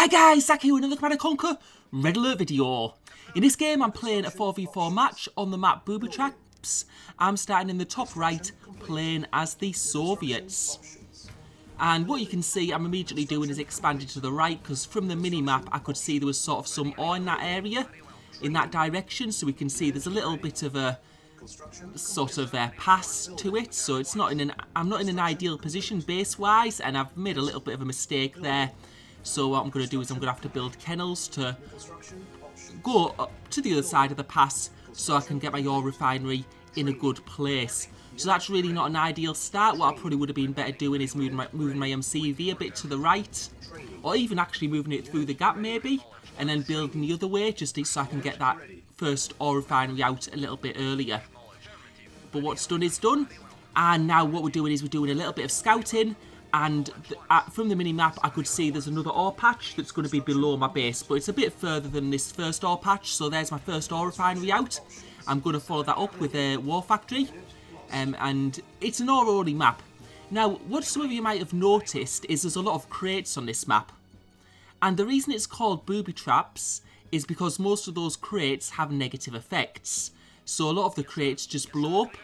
Hi guys, Zach here with another Commander Conquer Red Alert video. In this game I'm playing a 4v4 match on the map Booby Traps. I'm starting in the top right, playing as the Soviets. And what you can see I'm immediately doing is expanding to the right, because from the mini-map I could see there was sort of some ore in that area, in that direction, so we can see there's a little bit of a sort of pass to it, so it's not in an I'm not in an ideal position base wise, and I've made a little bit of a mistake there. So what I'm going to do is I'm going to have to build kennels to go up to the other side of the pass so I can get my ore refinery in a good place. So that's really not an ideal start. What I probably would have been better doing is moving my MCV a bit to the right, or even actually moving it through the gap maybe, and then building the other way just so I can get that first ore refinery out a little bit earlier. But what's done is done, and now what we're doing is we're doing a little bit of scouting. And from the mini-map, I could see there's another ore patch that's going to be below my base. But it's a bit further than this first ore patch. So there's my first ore refinery out. I'm going to follow that up with a war factory. And it's an ore-only map. Now, what some of you might have noticed is there's a lot of crates on this map. And the reason it's called Booby Traps is because most of those crates have negative effects. So a lot of the crates just blow up.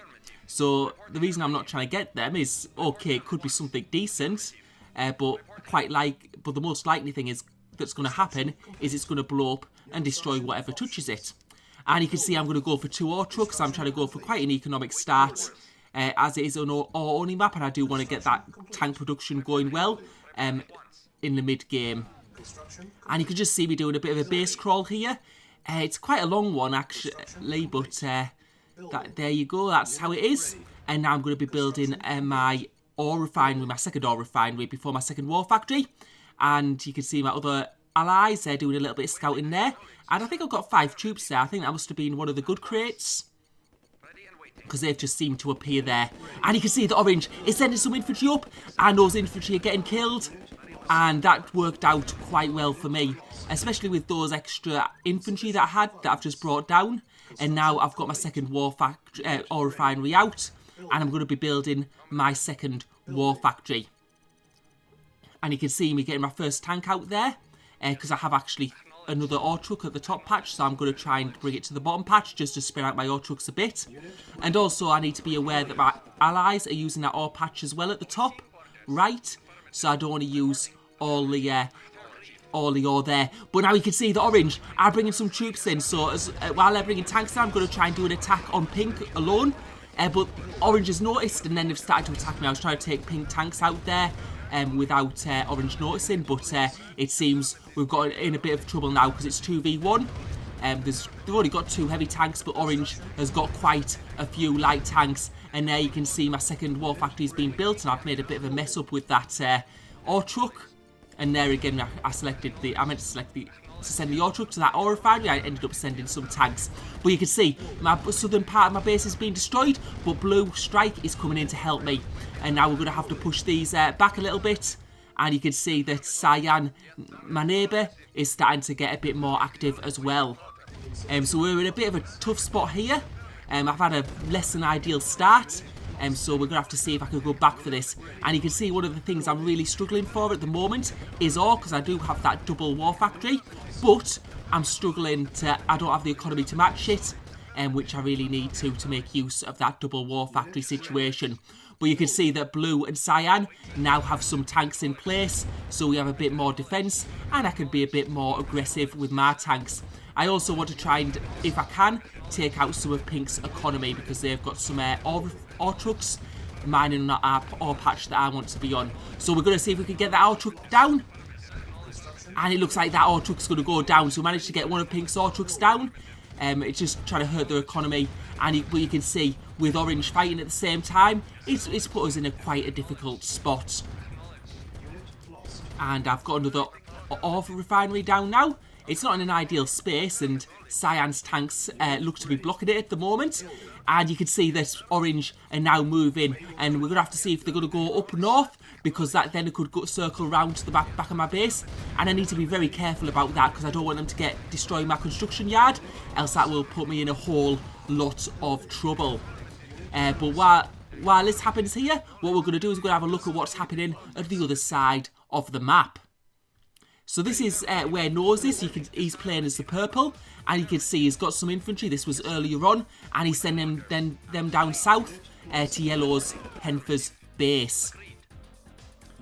So the reason I'm not trying to get them is, okay, it could be something decent, but the most likely thing is that's going to happen is it's going to blow up and destroy whatever touches it. And you can see I'm going to go for 2 ore trucks. I'm trying to go for quite an economic start, as it is an ore-only map, and I do want to get that tank production going well in the mid-game. And you can just see me doing a bit of a base crawl here. It's quite a long one actually, but there you go, that's how it is. And now I'm going to be building my ore refinery, my second ore refinery before my second war factory. And you can see my other allies, they're doing a little bit of scouting there. And I think I've got 5 troops there. I think that must have been one of the good crates, because they've just seemed to appear there. And you can see the orange is sending some infantry up, and those infantry are getting killed. And that worked out quite well for me, especially with those extra infantry that I had that I've just brought down. And now I've got my second ore refinery out, and I'm going to be building my second war factory. And you can see me getting my first tank out there, because I have actually another ore truck at the top patch, so I'm going to try and bring it to the bottom patch just to spread out my ore trucks a bit. And also I need to be aware that my allies are using that ore patch as well at the top right, so I don't want to use all the ore there. But now you can see the orange are bringing some troops in, so while they're bringing tanks in, I'm going to try and do an attack on pink alone. But orange has noticed, and then they've started to attack me. I was trying to take pink tanks out there without orange noticing, but it seems we've got in a bit of trouble now because it's 2v1. They've already got 2 heavy tanks, but orange has got quite a few light tanks. And there you can see my second war factory is being built, and I've made a bit of a mess up with that ore truck. And there again, I meant to send the ore truck to that ore refinery. I ended up sending some tanks. But you can see my southern part of my base is being destroyed, but Blue Strike is coming in to help me. And now we're going to have to push these back a little bit. And you can see that Cyan, my neighbour, is starting to get a bit more active as well. So we're in a bit of a tough spot here. I've had a less than ideal start. So we're going to have to see if I can go back for this. And you can see one of the things I'm really struggling for at the moment is ore, because I do have that double war factory. But I'm struggling I don't have the economy to match it, which I really need to make use of that double war factory situation. But you can see that Blue and Cyan now have some tanks in place, so we have a bit more defence, and I can be a bit more aggressive with my tanks. I also want to try and, if I can, take out some of Pink's economy, because they've got some ore trucks mining on that ore patch that I want to be on. So we're going to see if we can get that ore truck down. And it looks like that ore truck's going to go down. So we managed to get one of Pink's ore trucks down. It's just trying to hurt their economy. But you can see, with orange fighting at the same time, it's put us in quite a difficult spot. And I've got another ore refinery down now. It's not in an ideal space, and Cyan's tanks look to be blocking it at the moment. And you can see that orange are now moving, and we're going to have to see if they're going to go up north, because that then it could circle round to the back of my base. And I need to be very careful about that, because I don't want them to destroy my construction yard, else that will put me in a whole lot of trouble. But while this happens here, what we're going to do is we're going to have a look at what's happening at the other side of the map. So this is where Nose is. He's playing as the purple, and you can see he's got some infantry. This was earlier on, and he's sending them down south to Yellow's Henfer's base.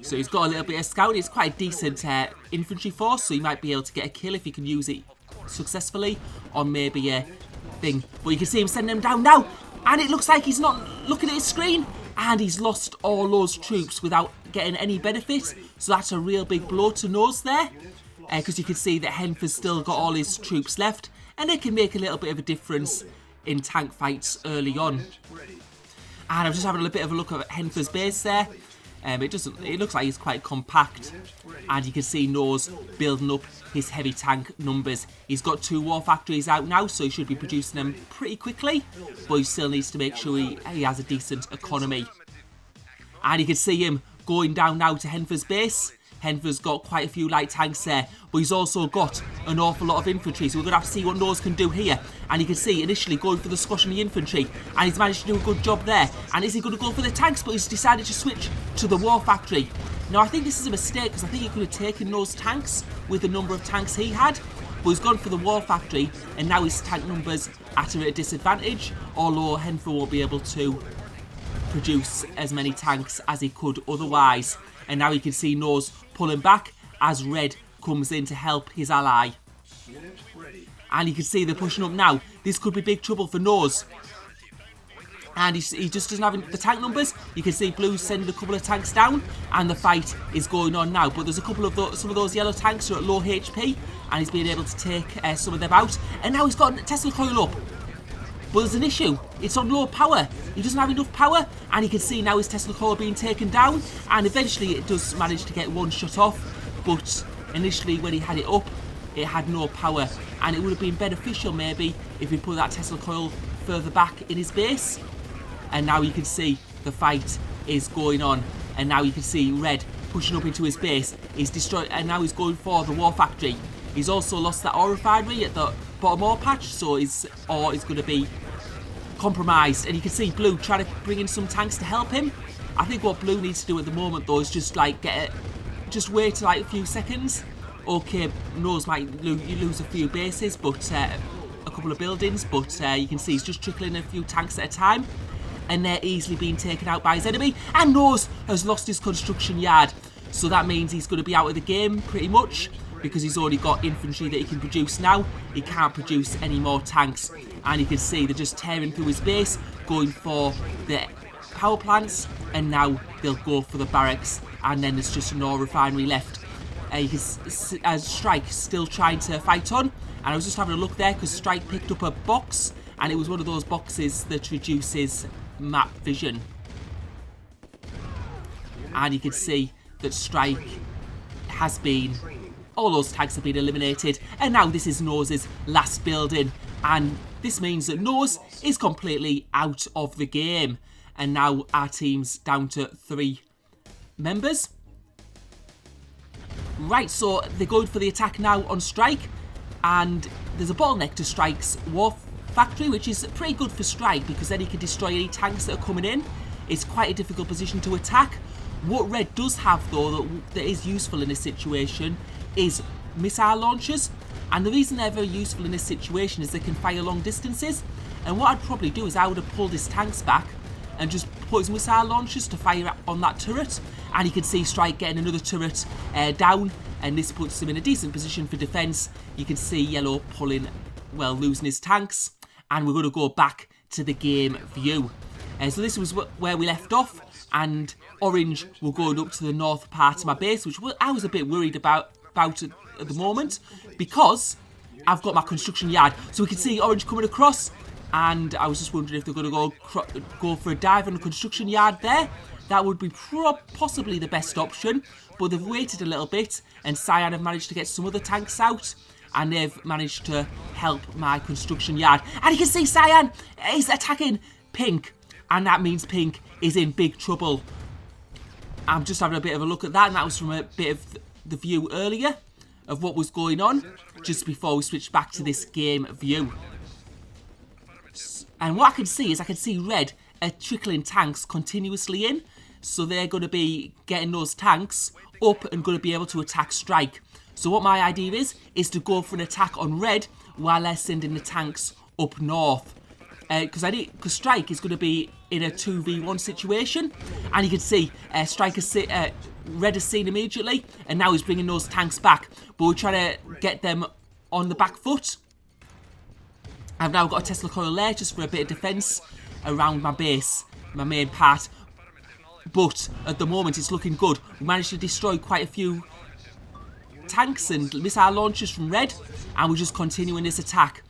So he's got a little bit of scouting. It's quite a decent infantry force, so he might be able to get a kill if he can use it successfully on maybe a thing. But you can see him sending them down now, and it looks like he's not looking at his screen, and he's lost all those troops without getting any benefit. So that's a real big blow to Nose there, because you can see that Henfer's still got all his troops left, and they can make a little bit of a difference in tank fights early on. And I'm just having a bit of a look at Henfer's base there. It looks like it's quite compact, and you can see Nose building up his heavy tank numbers. He's got 2 war factories out now, so he should be producing them pretty quickly, but he still needs to make sure he has a decent economy. And you can see him going down now to Henfer's base. Henfer's got quite a few light tanks there, but he's also got an awful lot of infantry, so we're going to have to see what Nose can do here. And you can see initially going for the squash and the infantry, and he's managed to do a good job there. And is he going to go for the tanks? But he's decided to switch to the war factory. Now I think this is a mistake, because I think he could have taken those tanks with the number of tanks he had, but he's gone for the war factory, and now his tank numbers are at a disadvantage, although Henfer won't be able to produce as many tanks as he could otherwise. And now you can see Nose pulling back as Red comes in to help his ally. And you can see they're pushing up now. This could be big trouble for Nose. And he just doesn't have the tank numbers. You can see Blue's sending a couple of tanks down, and the fight is going on now. But there's a couple of some of those yellow tanks are at low HP, and he's been able to take some of them out. And now he's got a Tesla coil up. But there's an issue. It's on low power. He doesn't have enough power, and you can see now his Tesla coil being taken down, and eventually it does manage to get one shot off. But initially when he had it up, it had no power, and it would have been beneficial maybe if he put that Tesla coil further back in his base. And now you can see the fight is going on, and now you can see Red pushing up into his base. He's destroyed, and now he's going for the war factory. He's also lost that ore refinery at the bottom ore patch, so his ore is going to be compromised. And you can see Blue trying to bring in some tanks to help him. I think what Blue needs to do at the moment though is just like just wait like a few seconds. Okay, Nose might lose a few bases, but a couple of buildings, but you can see he's just trickling a few tanks at a time, and they're easily being taken out by his enemy. And Nose has lost his construction yard, so that means he's going to be out of the game pretty much, because he's already got infantry that he can produce now. He can't produce any more tanks, and you can see they're just tearing through his base, going for the power plants, and now they'll go for the barracks, and then there's just an ore refinery left. Strike still trying to fight on, and I was just having a look there because Strike picked up a box, and it was one of those boxes that reduces map vision. And you can see that Strike has been, all those tags have been eliminated, and now this is Nose's last building, and this means that Nose is completely out of the game, and now our team's down to 3 members. Right, so they're going for the attack now on Strike, and there's a bottleneck to Strike's war factory, which is pretty good for Strike because then he can destroy any tanks that are coming in. It's quite a difficult position to attack. What Red does have though that is useful in this situation is missile launchers, and the reason they're very useful in this situation is they can fire long distances. And what I'd probably do is I would have pulled his tanks back and just put his missile launchers to fire on that turret, and you can see Strike getting another turret down, and this puts him in a decent position for defence. You can see Yellow losing his tanks, and we're going to go back to the game view. So this was where we left off, and Orange were going up to the north part of my base, which I was a bit worried about at the moment, because I've got my construction yard. So we can see Orange coming across, and I was just wondering if they're going to go for a dive on the construction yard there. That would be possibly the best option, but they've waited a little bit, and Cyan have managed to get some other tanks out, and they've managed to help my construction yard. And you can see Cyan is attacking Pink, and that means Pink is in big trouble. I'm just having a bit of a look at that, and that was from a bit of the view earlier of what was going on, just before we switched back to this game view. And what I can see is I can see Red are trickling tanks continuously in, so they're going to be getting those tanks up and going to be able to attack Strike. So what my idea is to go for an attack on red while they're sending the tanks up north. Because Strike is going to be in a 2v1 situation, and you can see Red has seen immediately, and now he's bringing those tanks back. But we're trying to get them on the back foot. I've now got a Tesla coil there just for a bit of defence around my base, my main part. But at the moment it's looking good. We managed to destroy quite a few tanks and missile launchers from Red, and we're just continuing this attack.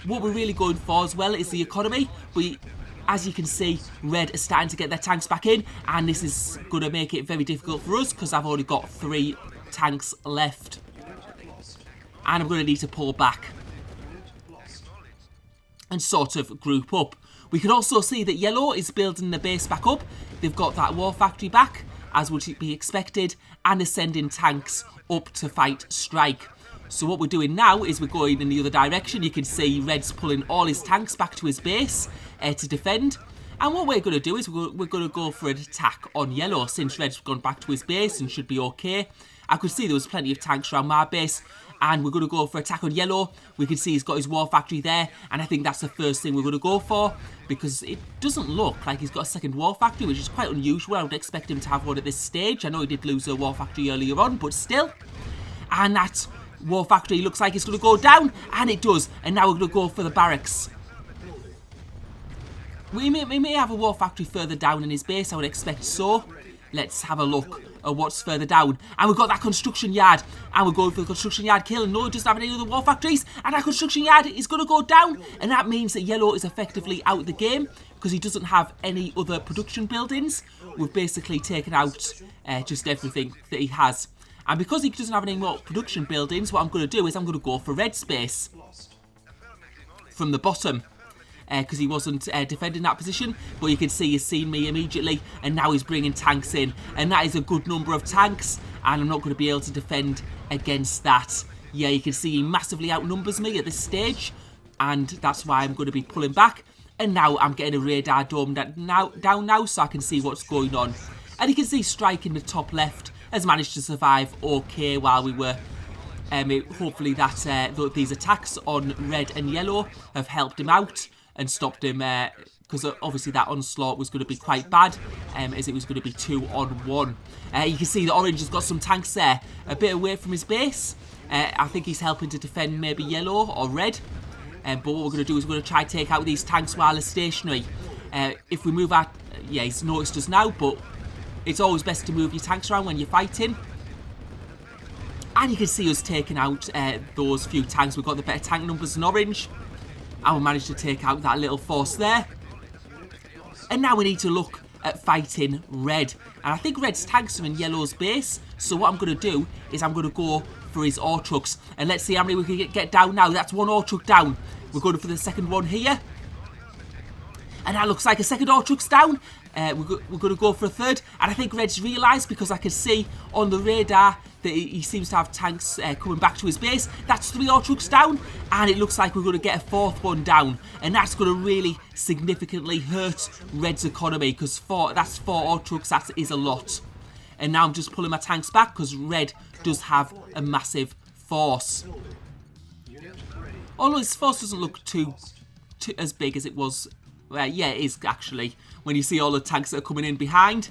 What we're really going for as well is the economy, but as you can see, Red is starting to get their tanks back in, and this is going to make it very difficult for us because I've already got 3 tanks left. And I'm going to need to pull back and sort of group up. We can also see that Yellow is building the base back up. They've got that war factory back, as would be expected, and they're sending tanks up to fight Strike. So what we're doing now is we're going in the other direction. You can see Red's pulling all his tanks back to his base to defend. And what we're going to do is we're going to go for an attack on Yellow, since Red's gone back to his base and should be okay. I could see there was plenty of tanks around my base, and we're going to go for attack on Yellow. We can see he's got his war factory there, and I think that's the first thing we're going to go for, because it doesn't look like he's got a second war factory, which is quite unusual. I would expect him to have one at this stage. I know he did lose a war factory earlier on, but still. And that war factory looks like it's going to go down, and it does. And now we're going to go for the barracks. We may have a war factory further down in his base, I would expect so. Let's have a look at what's further down. And we've got that construction yard, and we're going for the construction yard kill. And no, it doesn't have any other war factories, and that construction yard is going to go down, and that means that Yellow is effectively out of the game because he doesn't have any other production buildings. We've basically taken out just everything that he has. And because he doesn't have any more production buildings, what I'm going to do is I'm going to go for red space from the bottom. Because he wasn't defending that position. But you can see he's seen me immediately, and now he's bringing tanks in. And that is a good number of tanks, and I'm not going to be able to defend against that. Yeah, you can see he massively outnumbers me at this stage, and that's why I'm going to be pulling back. And now I'm getting a radar dome down now, so I can see what's going on. And you can see Strike in the top left has managed to survive okay while we were... hopefully that these attacks on red and yellow have helped him out and stopped him, because obviously that onslaught was going to be quite bad, as it was going to be 2-on-1. You can see that orange has got some tanks there, a bit away from his base. I think he's helping to defend maybe yellow or red. But what we're going to do is we're going to try to take out these tanks while they're stationary. If we move out, yeah, he's noticed us now, but it's always best to move your tanks around when you're fighting. And you can see us taking out those few tanks. We've got the better tank numbers than orange. And we managed to take out that little force there. And now we need to look at fighting red. And I think red's tanks are in yellow's base. So what I'm going to do is I'm going to go for his ore trucks. And let's see how many we can get down now. That's one ore truck down. We're going for the second one here. And that looks like a second ore truck's down. We're going to go for a third. And I think red's realised, because I can see on the radar that he seems to have tanks coming back to his base. That's 3 ore trucks down. And it looks like we're going to get a 4th one down. And that's going to really significantly hurt red's economy, because that's 4 ore trucks. That is a lot. And now I'm just pulling my tanks back because red does have a massive force. Although his force doesn't look too as big as it was. Yeah, it is actually, when you see all the tanks that are coming in behind.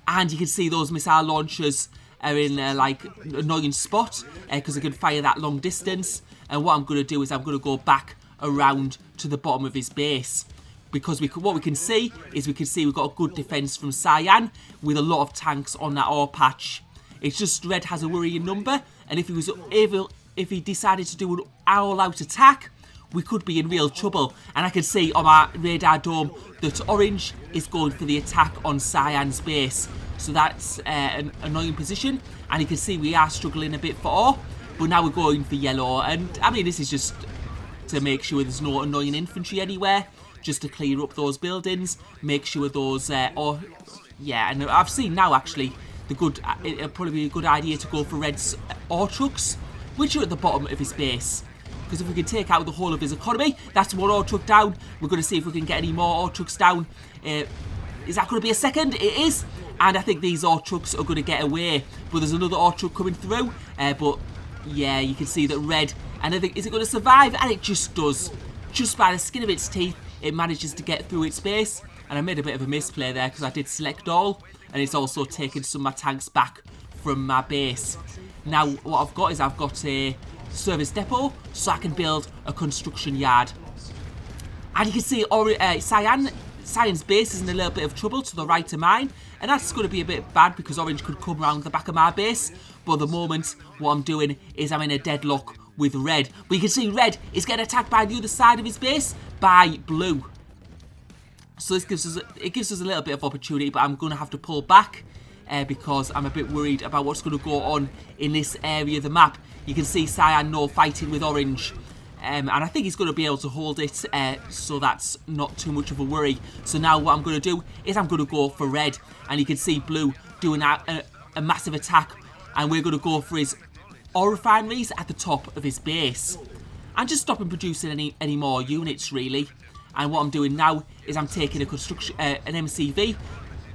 And you can see those missile launchers are in like an annoying spot because they can fire that long distance. And what I'm going to do is I'm going to go back around to the bottom of his base. Because what we can see is we've got a good defence from Cyan with a lot of tanks on that ore patch. It's just red has a worrying number, and if he decided to do an all-out attack, we could be in real trouble. And I can see on our radar dome that orange is going for the attack on Cyan's base. So that's an annoying position, and you can see we are struggling a bit for ore, but now we're going for yellow. And I mean, this is just to make sure there's no annoying infantry anywhere. Just to clear up those buildings, make sure those, yeah, and I've seen now actually, it'll probably be a good idea to go for red's ore trucks, which are at the bottom of his base. Because if we can take out the whole of his economy, that's 1 ore truck down. We're going to see if we can get any more ore trucks down. Is that going to be a second? It is. And I think these ore trucks are going to get away. But there's another ore truck coming through. But Yeah, you can see that red, and I think, is it going to survive? And it just does. Just by the skin of its teeth, it manages to get through its base. And I made a bit of a misplay there because I did select all. And it's also taken some of my tanks back from my base. Now, what I've got is I've got a service depot, so I can build a construction yard. And you can see Cyan's base is in a little bit of trouble to the right of mine. And that's going to be a bit bad because orange could come around the back of my base. But at the moment, what I'm doing is I'm in a deadlock with red. But you can see red is getting attacked by the other side of his base by blue. So this gives us a little bit of opportunity, but I'm going to have to pull back because I'm a bit worried about what's going to go on in this area of the map. You can see Cyan now fighting with orange. And I think he's going to be able to hold it, so that's not too much of a worry. So now what I'm going to do is I'm going to go for red. And you can see blue doing a massive attack. And we're going to go for his ore refineries at the top of his base. And just stop him producing any more units, really. And what I'm doing now is I'm taking an MCV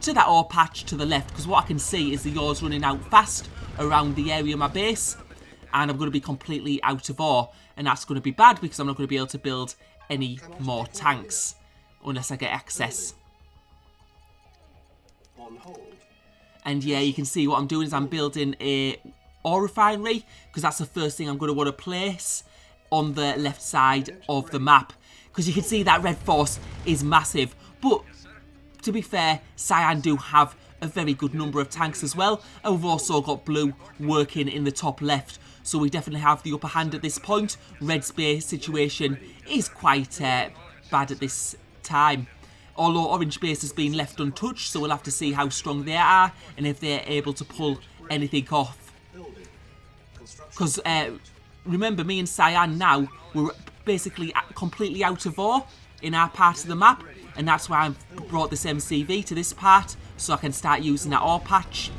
to that ore patch to the left. Because what I can see is the ore's running out fast around the area of my base. And I'm going to be completely out of ore. And that's going to be bad because I'm not going to be able to build any more tanks unless I get access. And yeah, you can see what I'm doing is I'm building a ore refinery because that's the first thing I'm going to want to place on the left side of the map. Because you can see that red force is massive. But to be fair, Cyan do have a very good number of tanks as well. And we've also got blue working in the top left. So we definitely have the upper hand at this point. Red's base situation is quite bad at this time. Although orange base has been left untouched, so we'll have to see how strong they are and if they're able to pull anything off. Because remember, me and Cyan now, we're basically completely out of ore in our part of the map. And that's why I've brought this MCV to this part, so I can start using that ore patch.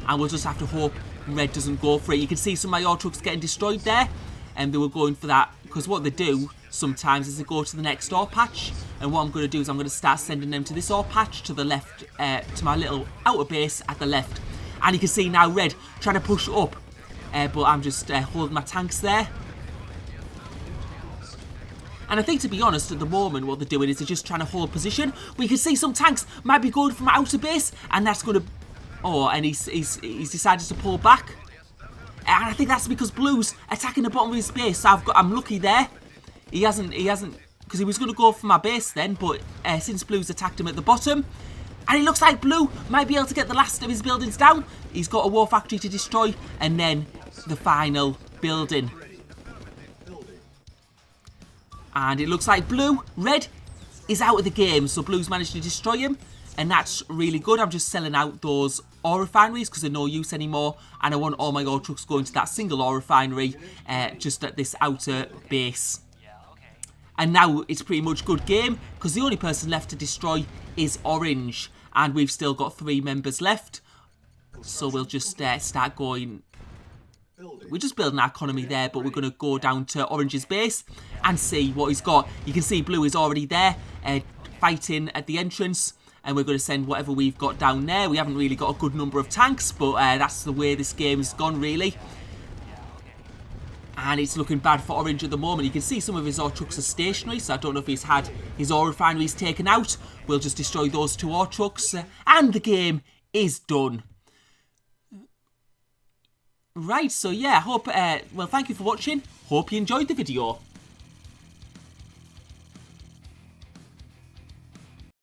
And we'll just have to hope red doesn't go for it. You can see some of my ore trucks getting destroyed there, and they were going for that because what they do sometimes is they go to the next ore patch. And what I'm going to do is I'm going to start sending them to this ore patch to the left, to my little outer base at the left. And you can see now red trying to push up, but I'm just holding my tanks there. And I think, to be honest, at the moment what they're doing is they're just trying to hold position. But you can see some tanks might be going from outer base, and that's going to... Oh, and he's decided to pull back. And I think that's because blue's attacking the bottom of his base. So I'm lucky there. He hasn't, because he was going to go for my base then, but since blue's attacked him at the bottom, and it looks like blue might be able to get the last of his buildings down. He's got a war factory to destroy, and then the final building. And it looks like red is out of the game, so blue's managed to destroy him. And that's really good. I'm just selling out those ore refineries because they're no use anymore. And I want all my ore trucks going to that single ore refinery just at this outer base. And now it's pretty much good game because the only person left to destroy is orange. And we've still got 3 members left. So we'll just start going. We're just building our economy there, but we're going to go down to orange's base and see what he's got. You can see blue is already there fighting at the entrance. And we're going to send whatever we've got down there. We haven't really got a good number of tanks, but that's the way this game's gone, really. And it's looking bad for orange at the moment. You can see some of his ore trucks are stationary, so I don't know if he's had his ore refineries taken out. We'll just destroy those 2 ore trucks, and the game is done. Right, so yeah, hope, well, thank you for watching. Hope you enjoyed the video.